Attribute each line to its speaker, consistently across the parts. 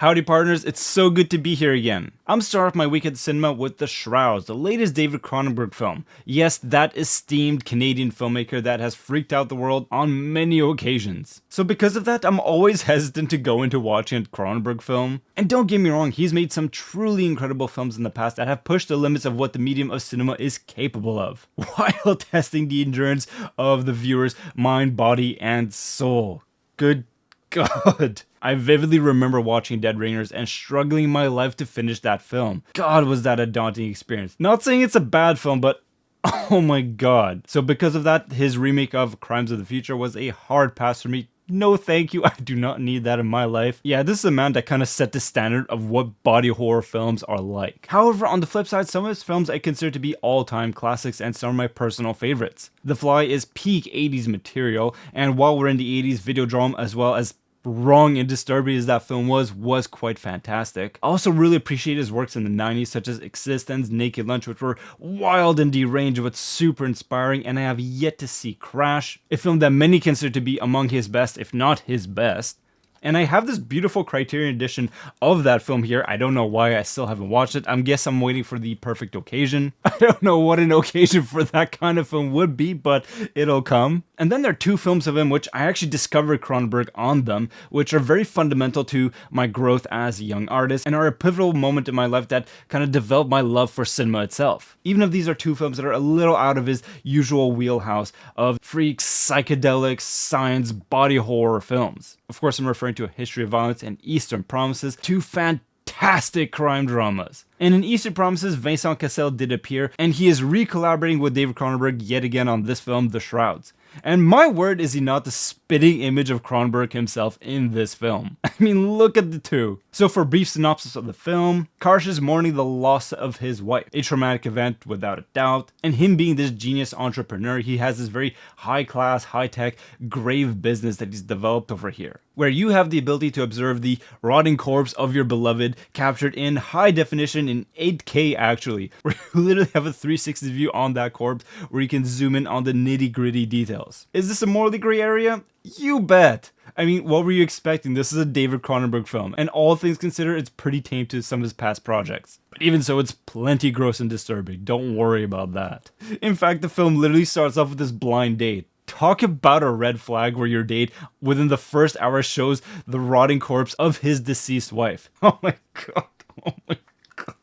Speaker 1: Howdy partners, it's so good to be here again. I'm starting off my week at the cinema with The Shrouds, the latest David Cronenberg film. Yes, that esteemed Canadian filmmaker that has freaked out the world on many occasions. So because of that, I'm always hesitant to go into watching a Cronenberg film. And don't get me wrong, he's made some truly incredible films in the past that have pushed the limits of what the medium of cinema is capable of, while testing the endurance of the viewer's mind, body, and soul. Good God. I vividly remember watching Dead Ringers and struggling my life to finish that film. God, was that a daunting experience. Not saying it's a bad film, but oh my god. So because of that, his remake of Crimes of the Future was a hard pass for me. No thank you, I do not need that in my life. Yeah, this is a man that kind of set the standard of what body horror films are like. However, on the flip side, some of his films I consider to be all-time classics and some of my personal favorites. The Fly is peak 80s material, and while we're in the 80s, Videodrome as well as wrong and disturbing as that film was quite fantastic. I also really appreciate his works in the 90s such as Existence, Naked Lunch, which were wild and deranged but super inspiring, and I have yet to see Crash, a film that many consider to be among his best, if not his best. And I have this beautiful Criterion edition of that film here. I don't know why I still haven't watched it. I guess I'm waiting for the perfect occasion. I don't know what an occasion for that kind of film would be, but it'll come. And then there are two films of him which I actually discovered Cronenberg on them, which are very fundamental to my growth as a young artist and are a pivotal moment in my life that kind of developed my love for cinema itself. Even if these are two films that are a little out of his usual wheelhouse of freaks, psychedelic, science, body horror films. Of course, I'm referring to A History of Violence and Eastern Promises, two fantastic crime dramas. And in Eastern Promises, Vincent Cassel did appear, and he is re-collaborating with David Cronenberg yet again on this film, The Shrouds. And my word, is he not the spitting image of Cronenberg himself in this film. I mean, look at the two. So for a brief synopsis of the film, Karsh is mourning the loss of his wife, a traumatic event without a doubt, and him being this genius entrepreneur, he has this very high-class, high-tech, grave business that he's developed over here, where you have the ability to observe the rotting corpse of your beloved, captured in high definition in 8K actually, where you literally have a 360 view on that corpse, where you can zoom in on the nitty-gritty details. Is this a morally gray area? You bet! I mean, what were you expecting? This is a David Cronenberg film, and all things considered, it's pretty tame to some of his past projects. But even so, it's plenty gross and disturbing, don't worry about that. In fact, the film literally starts off with this blind date. Talk about a red flag where your date, within the first hour, shows the rotting corpse of his deceased wife. Oh my god, oh my god.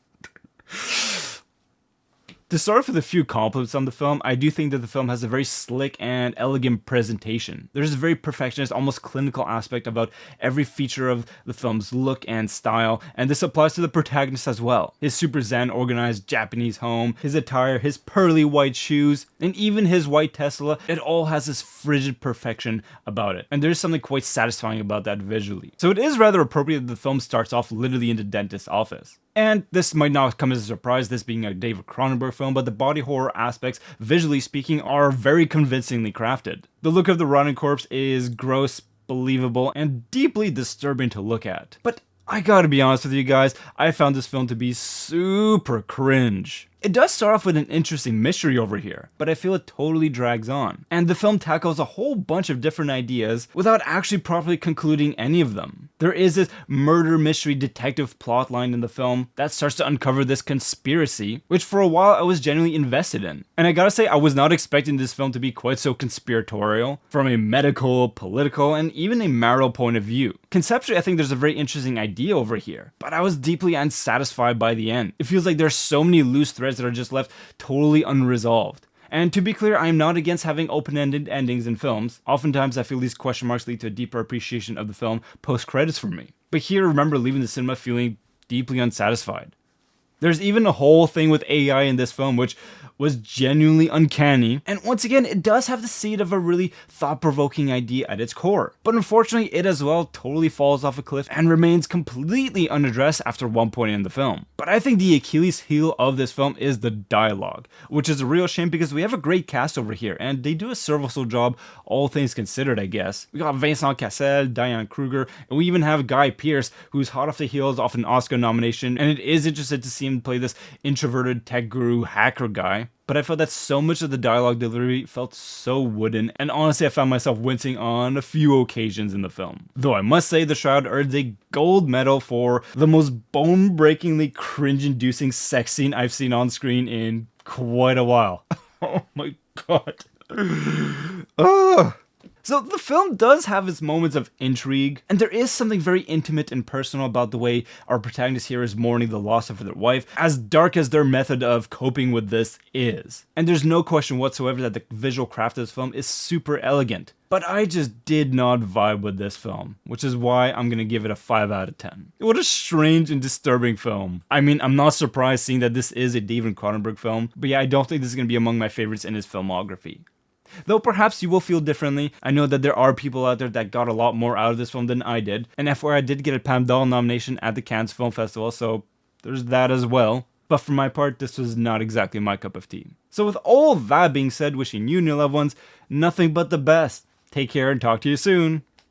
Speaker 1: To start off with a few compliments on the film, I do think that the film has a very slick and elegant presentation. There's a very perfectionist, almost clinical aspect about every feature of the film's look and style, and this applies to the protagonist as well. His super zen, organized Japanese home, his attire, his pearly white shoes, and even his white Tesla, it all has this frigid perfection about it. And there's something quite satisfying about that visually. So it is rather appropriate that the film starts off literally in the dentist's office. And this might not come as a surprise, this being a David Cronenberg film, but the body horror aspects, visually speaking, are very convincingly crafted. The look of the rotting corpse is gross, believable, and deeply disturbing to look at. But I gotta be honest with you guys, I found this film to be super cringe. It does start off with an interesting mystery over here, but I feel it totally drags on. And the film tackles a whole bunch of different ideas without actually properly concluding any of them. There is this murder mystery detective plotline in the film that starts to uncover this conspiracy, which for a while I was genuinely invested in. And I gotta say, I was not expecting this film to be quite so conspiratorial, from a medical, political, and even a marital point of view. Conceptually, I think there's a very interesting idea over here, but I was deeply unsatisfied by the end. It feels like there's so many loose threads that are just left totally unresolved. And to be clear, I am not against having open-ended endings in films. Oftentimes I feel these question marks lead to a deeper appreciation of the film post-credits for me. But here I remember leaving the cinema feeling deeply unsatisfied. There's even a whole thing with AI in this film which was genuinely uncanny, and once again, it does have the seed of a really thought-provoking idea at its core. But unfortunately, it as well totally falls off a cliff and remains completely unaddressed after one point in the film. But I think the Achilles heel of this film is the dialogue, which is a real shame because we have a great cast over here, and they do a serviceable job, all things considered, I guess. We got Vincent Cassel, Diane Kruger, and we even have Guy Pearce, who's hot off the heels of an Oscar nomination, and it is interesting to see see him play this introverted tech guru hacker guy. But I felt that so much of the dialogue delivery felt so wooden, and honestly I found myself wincing on a few occasions in the film. Though I must say The Shroud earns a gold medal for the most bone-breakingly cringe-inducing sex scene I've seen on screen in quite a while. Oh my god. Ugh. So the film does have its moments of intrigue, and there is something very intimate and personal about the way our protagonist here is mourning the loss of their wife, as dark as their method of coping with this is. And there's no question whatsoever that the visual craft of this film is super elegant. But I just did not vibe with this film, which is why I'm gonna give it a 5 out of 10. What a strange and disturbing film. I mean, I'm not surprised seeing that this is a David Cronenberg film, but yeah, I don't think this is gonna be among my favorites in his filmography. Though perhaps you will feel differently. I know that there are people out there that got a lot more out of this film than I did. And FYI, I did get a Palme d'Or nomination at the Cannes Film Festival, so there's that as well. But for my part, this was not exactly my cup of tea. So with all that being said, wishing you and your loved ones nothing but the best. Take care and talk to you soon.